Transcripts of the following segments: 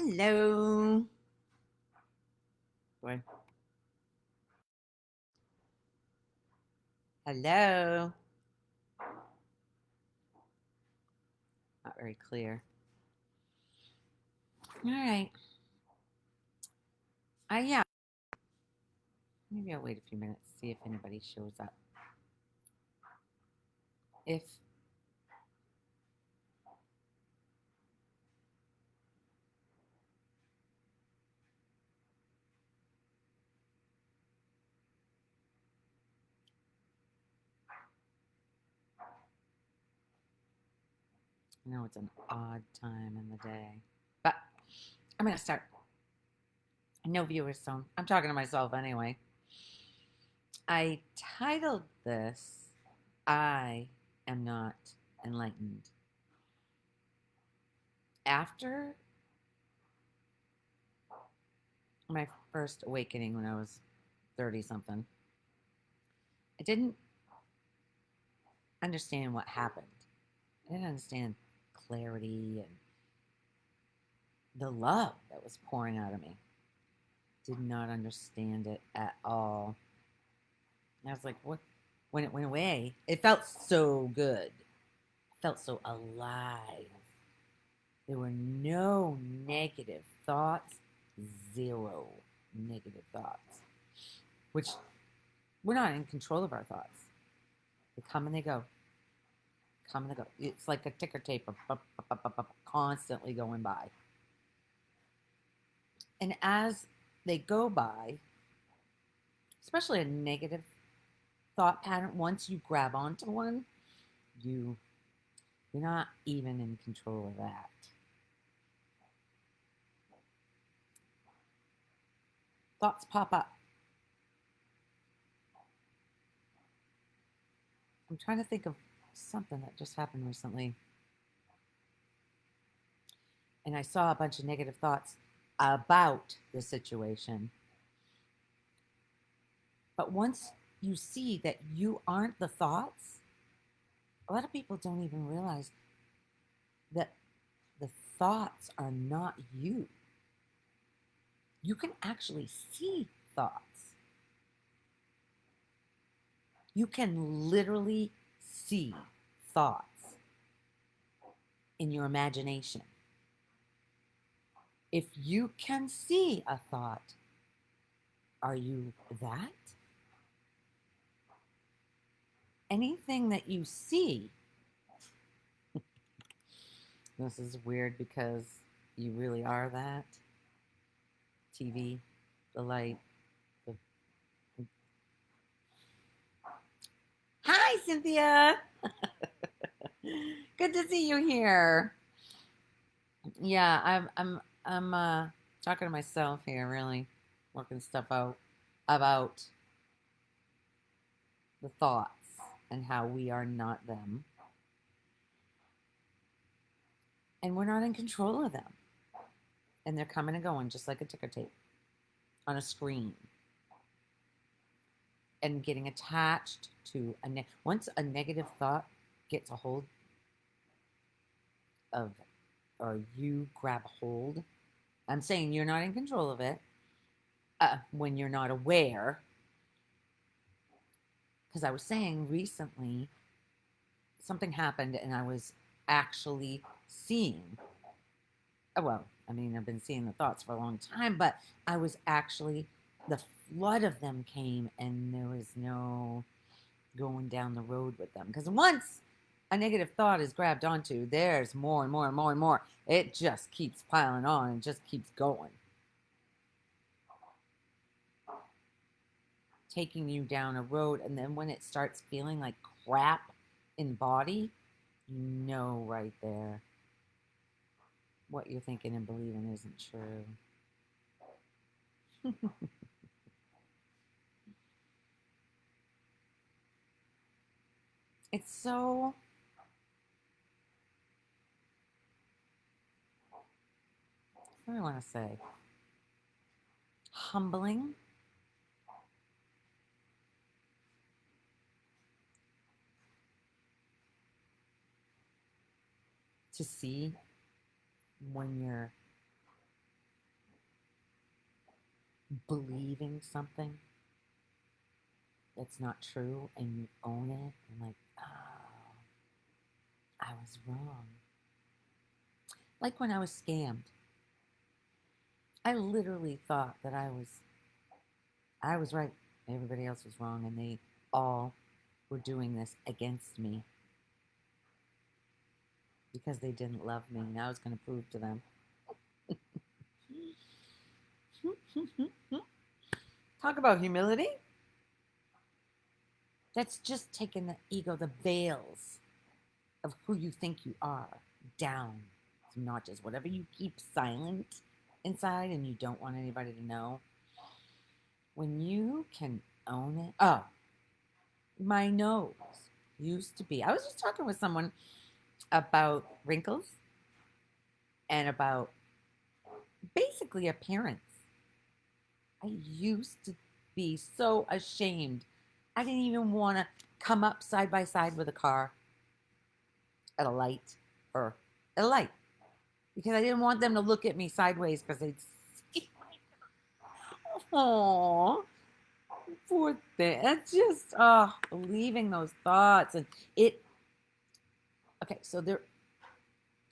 Hello. What? Hello. Not very clear. All right. Yeah. Maybe I'll wait a few minutes, see if anybody shows up. If I know it's an odd time in the day, but I'm gonna start. No viewers, so I'm talking to myself anyway. I titled this "I Am Not Enlightened." After my first awakening when I was 30 something, I didn't understand what happened. I didn't understand clarity and the love that was pouring out of me. Did not understand it at all. And I was like, what? When it went away, it felt so good. It felt so alive. There were no negative thoughts, zero negative thoughts, which we're not in control of our thoughts. They come and they go. Come and they go. It's like a ticker tape of constantly going by. And as they go by, especially a negative thought pattern, once you grab onto one, you're not even in control of that. Thoughts pop up. I'm trying to think of something that just happened recently. And I saw a bunch of negative thoughts about the situation. But once you see that you aren't the thoughts, a lot of people don't even realize that the thoughts are not you. You can actually see thoughts. You can literally see thoughts in your imagination. If you can see a thought, are you that? Anything that you see, this is weird because you really are that. TV, the light, the... Hi, Cynthia. Good to see you here. Yeah, I'm talking to myself here, really working stuff out about the thoughts and how we are not them. And we're not in control of them. And they're coming and going just like a ticker tape on a screen. And getting attached to once a negative thought gets a hold of, or you grab hold, I'm saying you're not in control of it when you're not aware. Because I was saying recently, something happened and I was actually seeing, well, I mean, I've been seeing the thoughts for a long time, but I was actually, the flood of them came and there was no going down the road with them. Because once a negative thought is grabbed onto, there's more and more and more and more. It just keeps piling on and just keeps going. Taking you down a road. And then when it starts feeling like crap in body, you know right there what you're thinking and believing isn't true. It's so what do I want to say? Humbling. To see when you're believing something that's not true and you own it and like, oh, I was wrong. Like when I was scammed. I literally thought that I was right. Everybody else was wrong and they all were doing this against me because they didn't love me. And I was going to prove to them. Talk about humility. That's just taking the ego, the veils of who you think you are, down to notches. Whatever you keep silent inside and you don't want anybody to know, when you can own it. Oh, my nose used to be. I was just talking with someone about wrinkles and about basically appearance. I used to be so ashamed. I didn't even want to come up side by side with a car at a light or at a light because I didn't want them to look at me sideways because they'd see. Oh, poor thing. That's just believing those thoughts and it. Okay, so there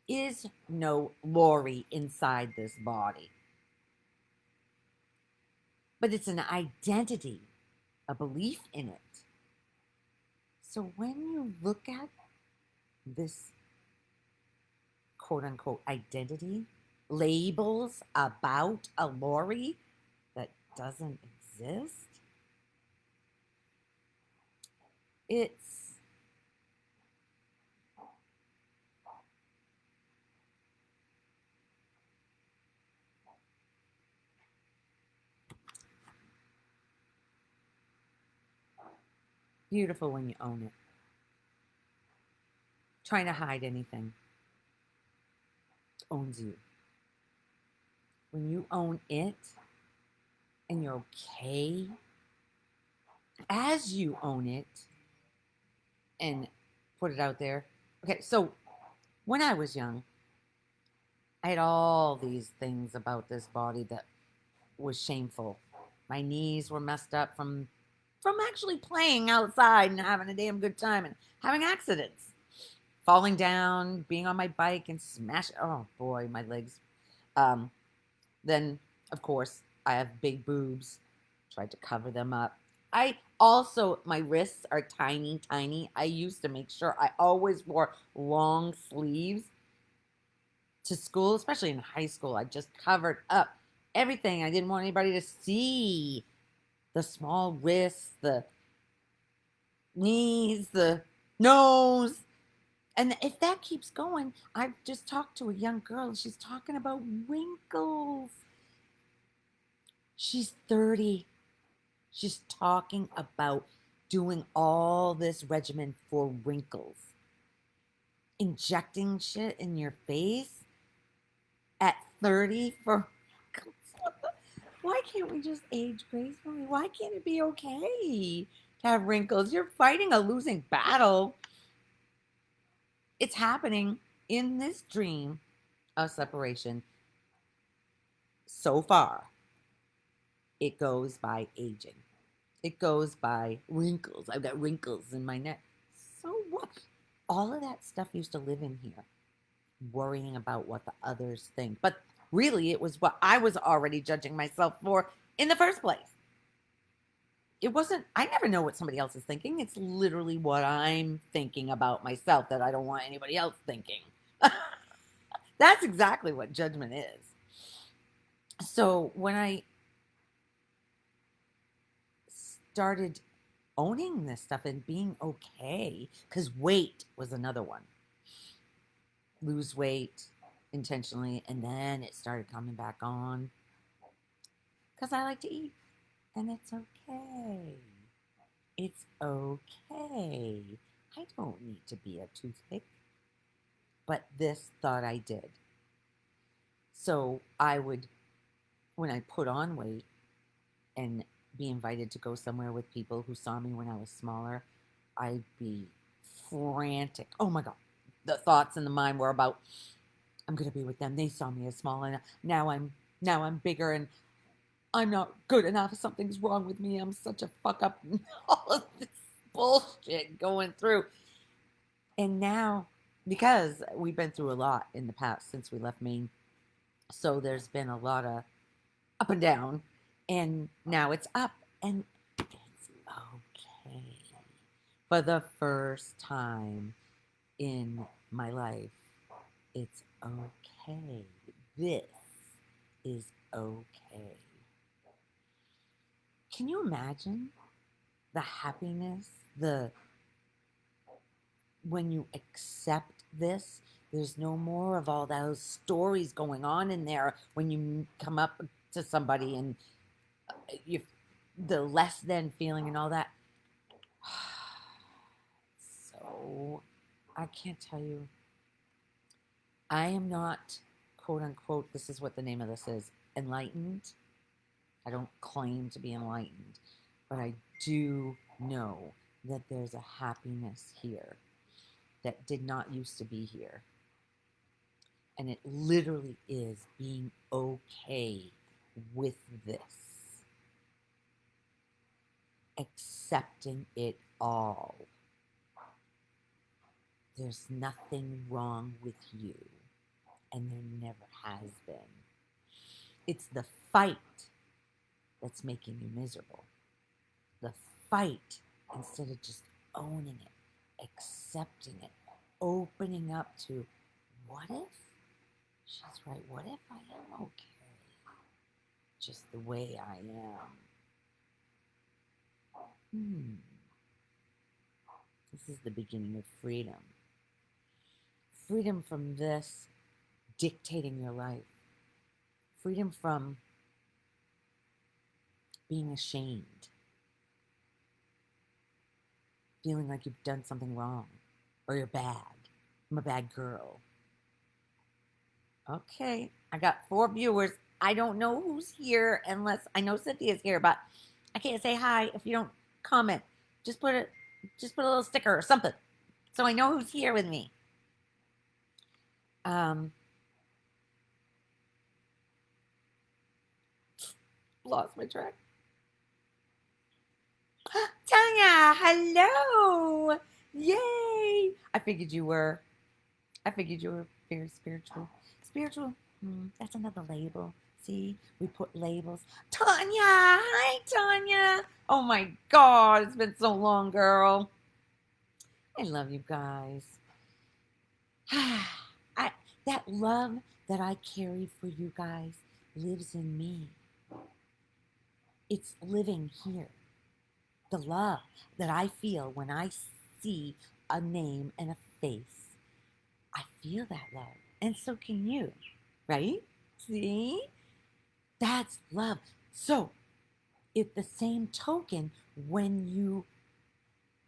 is no Lori inside this body, but it's an identity, a belief in it. So when you look at this quote unquote identity, labels about a Lori that doesn't exist, it's beautiful when you own it. Trying to hide anything owns you. When you own it and you're okay as you own it and put it out there. Okay, so when I was young, I had all these things about this body that was shameful. My knees were messed up from actually playing outside and having a damn good time and having accidents. Falling down, being on my bike and smashing. Oh boy, my legs. Um, then, of course, I have big boobs. Tried to cover them up. I also, my wrists are tiny, tiny. I used to make sure I always wore long sleeves to school, especially in high school. I just covered up everything. I didn't want anybody to see the small wrists, the knees, the nose. And if that keeps going, I've just talked to a young girl. She's talking about wrinkles. She's 30. She's talking about doing all this regimen for wrinkles. Injecting shit in your face at 30 for wrinkles. Why can't we just age gracefully? Why can't it be okay to have wrinkles? You're fighting a losing battle. It's happening in this dream of separation. So far, it goes by aging. It goes by wrinkles. I've got wrinkles in my neck. So what? All of that stuff used to live in here, worrying about what the others think. But really, it was what I was already judging myself for in the first place. It wasn't, I never know what somebody else is thinking. It's literally what I'm thinking about myself that I don't want anybody else thinking. That's exactly what judgment is. So when I started owning this stuff and being okay, because weight was another one. Lose weight intentionally, and then it started coming back on because I like to eat, and it's okay. It's okay. I don't need to be a toothpick, but this thought I did. So I would, when I put on weight and be invited to go somewhere with people who saw me when I was smaller, I'd be frantic. Oh my God. The thoughts in the mind were about, I'm going to be with them. They saw me as small and now I'm bigger and I'm not good enough. Something's wrong with me. I'm such a fuck up. All of this bullshit going through. And now, because we've been through a lot in the past since we left Maine, so there's been a lot of up and down, and now it's up, and it's okay. For the first time in my life, it's okay. This is okay. Can you imagine the happiness, the when you accept this? There's no more of all those stories going on in there when you come up to somebody and you the less than feeling and all that. So I can't tell you. I am not, quote unquote, this is what the name of this is, enlightened. I don't claim to be enlightened, but I do know that there's a happiness here that did not used to be here. And it literally is being okay with this, accepting it all. There's nothing wrong with you, and there never has been. It's the fight that's making you miserable. The fight, instead of just owning it, accepting it, opening up to what if she's right? What if I am okay? Just the way I am. This is the beginning of freedom. Freedom from this dictating your life. Freedom from being ashamed. Feeling like you've done something wrong. Or you're bad. I'm a bad girl. Okay, I got 4 viewers. I don't know who's here unless I know Cynthia's here, but I can't say hi if you don't comment. Just put a little sticker or something so I know who's here with me. Lost my track. Tanya, hello. Yay. I figured you were very spiritual. Spiritual, that's another label. See, we put labels. Tanya, hi, Tanya. Oh my God, it's been so long, girl. I love you guys. That love that I carry for you guys lives in me. It's living here. The love that I feel when I see a name and a face, I feel that love. And so can you, right? See? That's love. So, if the same token, when you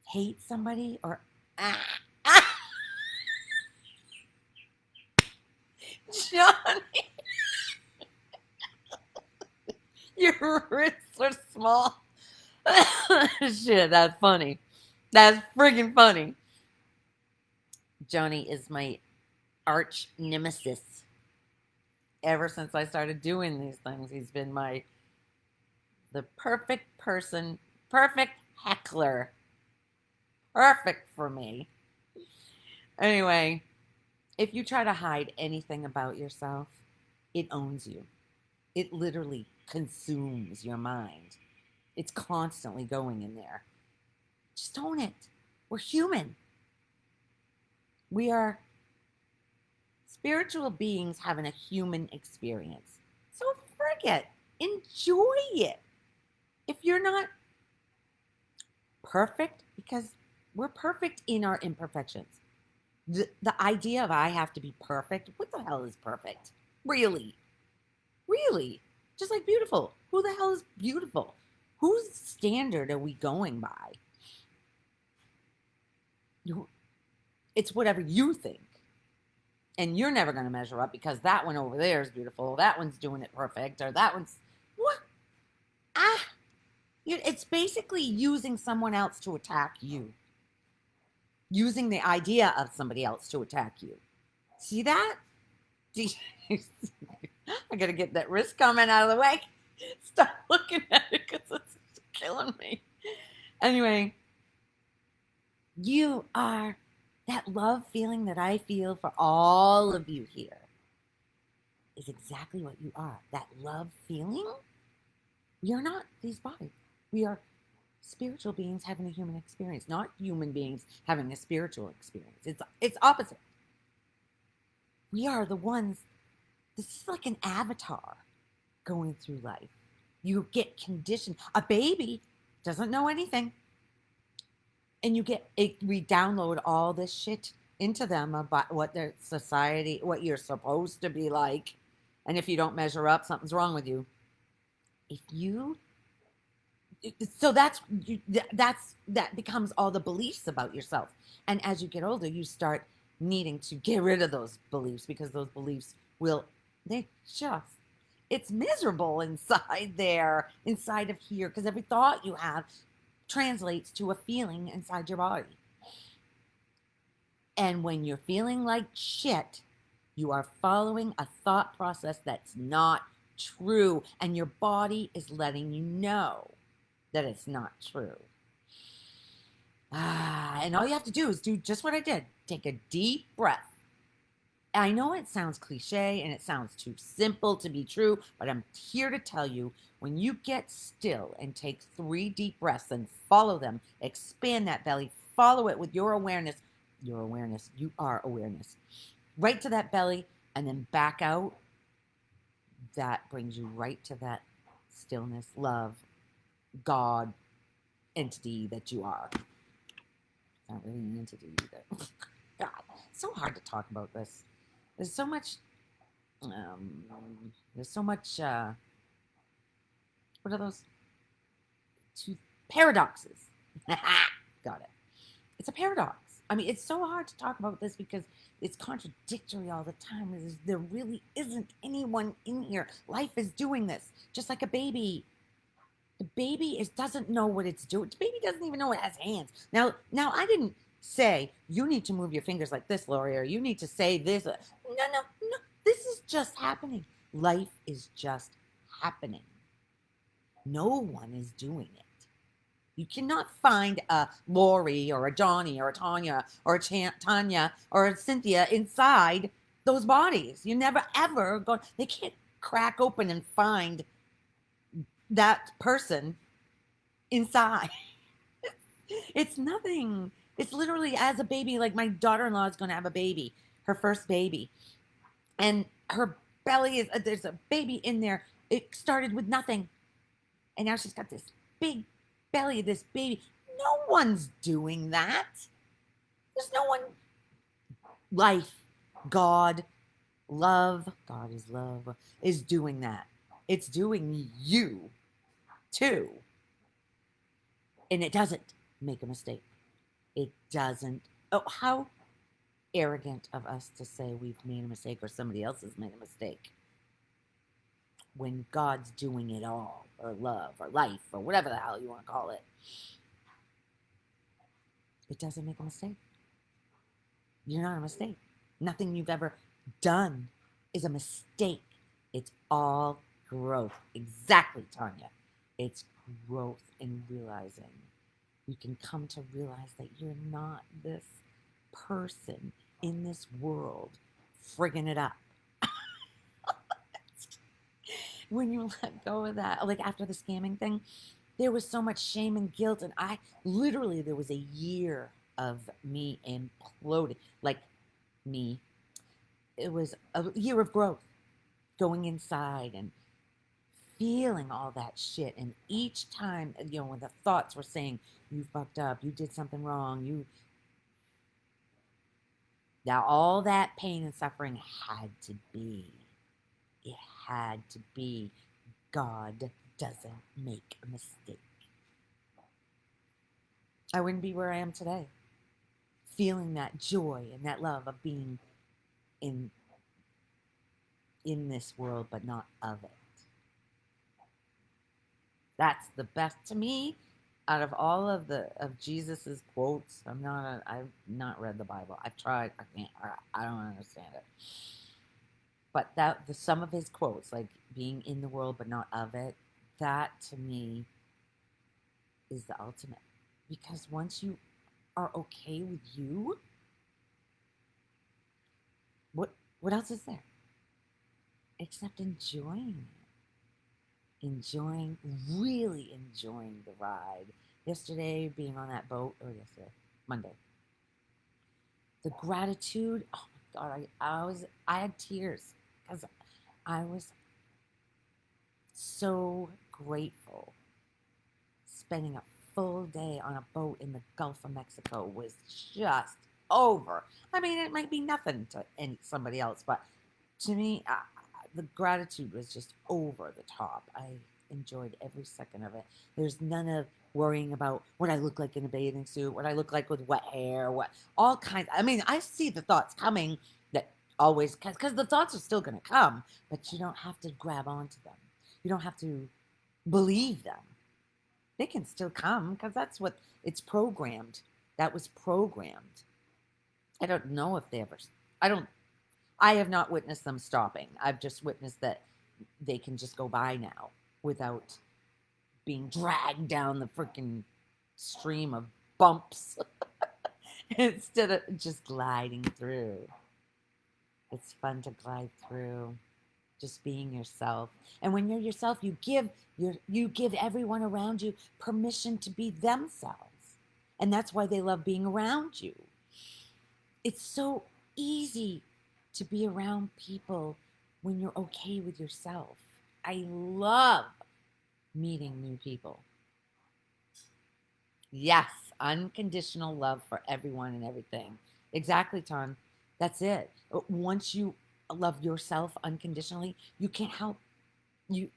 hate somebody or Johnny, your wrists are small. Shit, that's funny. That's freaking funny. Johnny is my arch nemesis. Ever since I started doing these things, he's been the perfect person, perfect heckler. Perfect for me. Anyway, if you try to hide anything about yourself, it owns you. It literally consumes your mind. It's constantly going in there. Just own it. We're human. We are spiritual beings having a human experience. So frick it. Enjoy it. If you're not perfect, because we're perfect in our imperfections. The idea of I have to be perfect, what the hell is perfect? Really? Really? Just like beautiful. Who the hell is beautiful? Whose standard are we going by? It's whatever you think. And you're never going to measure up because that one over there is beautiful. That one's doing it perfect. Or that one's... What? It's basically using someone else to attack you. Using the idea of somebody else to attack you. See that? I got to get that wrist comment out of the way. Stop looking at it because it's killing me. Anyway, you are that love feeling that I feel for all of you here is exactly what you are. That love feeling. We are not these bodies. We are spiritual beings having a human experience, not human beings having a spiritual experience. It's opposite. We are the ones. This is like an avatar going through life. You get conditioned. A baby doesn't know anything, and you get it. We download all this shit into them about what their society, what you're supposed to be like, and if you don't measure up, something's wrong with you. If you so that's that becomes all the beliefs about yourself, and as you get older you start needing to get rid of those beliefs because those beliefs will they just it's miserable inside there inside of here because every thought you have translates to a feeling inside your body, and when you're feeling like shit you are following a thought process that's not true, and your body is letting you know that it's not true. And all you have to do is do just what I did. Take a deep breath. I know it sounds cliche and it sounds too simple to be true, but I'm here to tell you when you get still and take 3 deep breaths and follow them, expand that belly, follow it with your awareness. Your awareness, you are awareness. Right to that belly and then back out. That brings you right to that stillness, love, God, entity that you are. Not really an entity either. God, it's so hard to talk about this. There's so much. Um, there's so much. What are those? Two paradoxes. Got it. It's a paradox. I mean, it's so hard to talk about this because it's contradictory all the time. There really isn't anyone in here. Life is doing this, just like a baby. The baby doesn't know what it's doing. The baby doesn't even know it has hands. Now I didn't say you need to move your fingers like this, Lori, or you need to say this. No, no, no. This is just happening. Life is just happening. No one is doing it. You cannot find a Lori or a Johnny or a Tanya or a Tanya or a Cynthia inside those bodies. You never ever go. They can't crack open and find that person inside. It's nothing. It's literally as a baby, like my daughter-in-law is going to have a baby, her first baby. And her belly is, there's a baby in there. It started with nothing. And now she's got this big belly, this baby. No one's doing that. There's no one. Life, God, love, God is love, is doing that. It's doing you too. And it doesn't make a mistake. It doesn't. Oh, how arrogant of us to say we've made a mistake or somebody else has made a mistake when God's doing it all, or love, or life, or whatever the hell you want to call it. It doesn't make a mistake. You're not a mistake. Nothing you've ever done is a mistake. It's all growth. Exactly, Tanya. It's growth in realizing. You can come to realize that you're not this person in this world frigging it up. When you let go of that, like after the scamming thing, there was so much shame and guilt. And I literally, there was a year of me imploding. Like me, it was a year of growth, going inside and feeling all that shit. And each time, when the thoughts were saying, you fucked up, you did something wrong, now all that pain and suffering had to be. It had to be. God doesn't make a mistake. I wouldn't be where I am today. Feeling that joy and that love of being in this world, but not of it. That's the best to me out of all of Jesus's quotes. I've not read the Bible. I've tried. I don't understand it. But some of his quotes, like being in the world but not of it, that to me is the ultimate. Because once you are okay with you, what what else is there except enjoying it? Enjoying, really enjoying the ride. Yesterday, being on that boat, or yesterday, Monday, the gratitude. Oh my God, I had tears because I was so grateful. Spending a full day on a boat in the Gulf of Mexico was just over. I mean, it might be nothing to somebody else, but to me, the gratitude was just over the top. I enjoyed every second of it. There's none of worrying about what I look like in a bathing suit, what I look like with wet hair, what all kinds. I mean, I see the thoughts coming that always, because the thoughts are still going to come, but you don't have to grab onto them. You don't have to believe them. They can still come because that's what it's programmed. That was programmed. I don't know if they ever. I don't. I have not witnessed them stopping. I've just witnessed that they can just go by now without being dragged down the freaking stream of bumps instead of just gliding through. It's fun to glide through, just being yourself. And when you're yourself, you give everyone around you permission to be themselves. And that's why they love being around you. It's so easy to be around people when you're okay with yourself. I love meeting new people. Yes, unconditional love for everyone and everything. Exactly, Ton. That's it. Once you love yourself unconditionally, you can't help you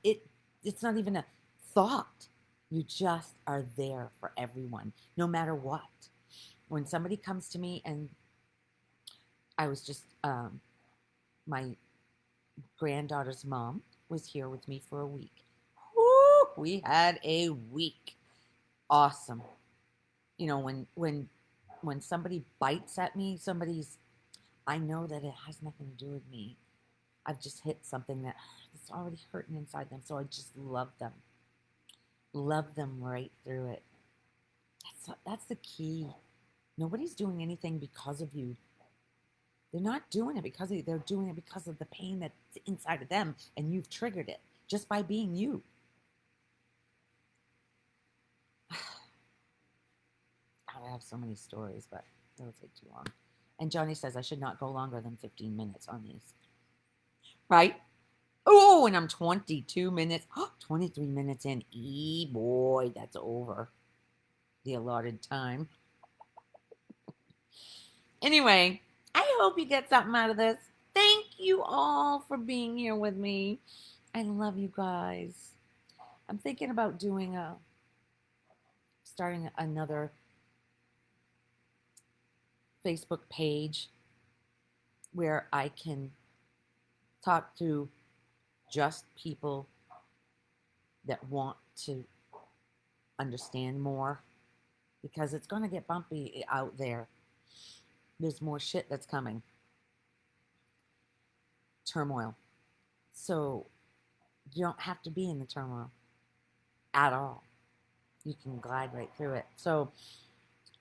it's not even a thought. You just are there for everyone, no matter what. When somebody comes to me, and I was just my granddaughter's mom was here with me for a week. Woo, we had a week. Awesome. You know, when somebody bites at me, I know that it has nothing to do with me. I've just hit something that's already hurting inside them, so I just love them. Love them right through it. That's the key. Nobody's doing anything because of you. They're not doing it because of you. They're doing it because of the pain that's inside of them, and you've triggered it just by being you. I have so many stories, but it'll take too long. And Johnny says I should not go longer than 15 minutes on these. Right? Oh, and I'm 22 minutes, 23 minutes in. Boy, that's over the allotted time. Anyway, I hope you get something out of this. Thank you all for being here with me. I love you guys. I'm thinking about starting another Facebook page where I can talk to just people that want to understand more, because it's going to get bumpy out there. There's more shit that's coming. Turmoil. So you don't have to be in the turmoil at all. You can glide right through it. So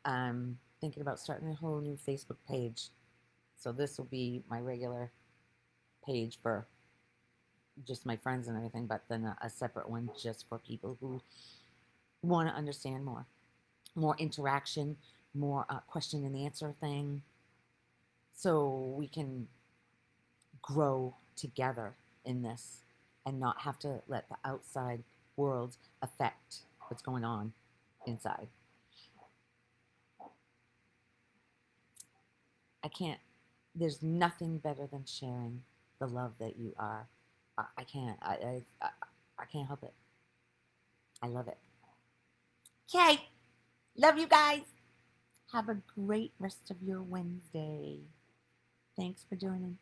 I'm thinking about starting a whole new Facebook page. So this will be my regular page for just my friends and everything, but then a separate one just for people who want to understand more interaction, more question and answer thing, so we can grow together in this and not have to let the outside world affect what's going on inside. I can't, there's nothing better than sharing the love that you are. I can't, I can't help it. I love it. Okay. Love you guys. Have a great rest of your Wednesday. Thanks for joining.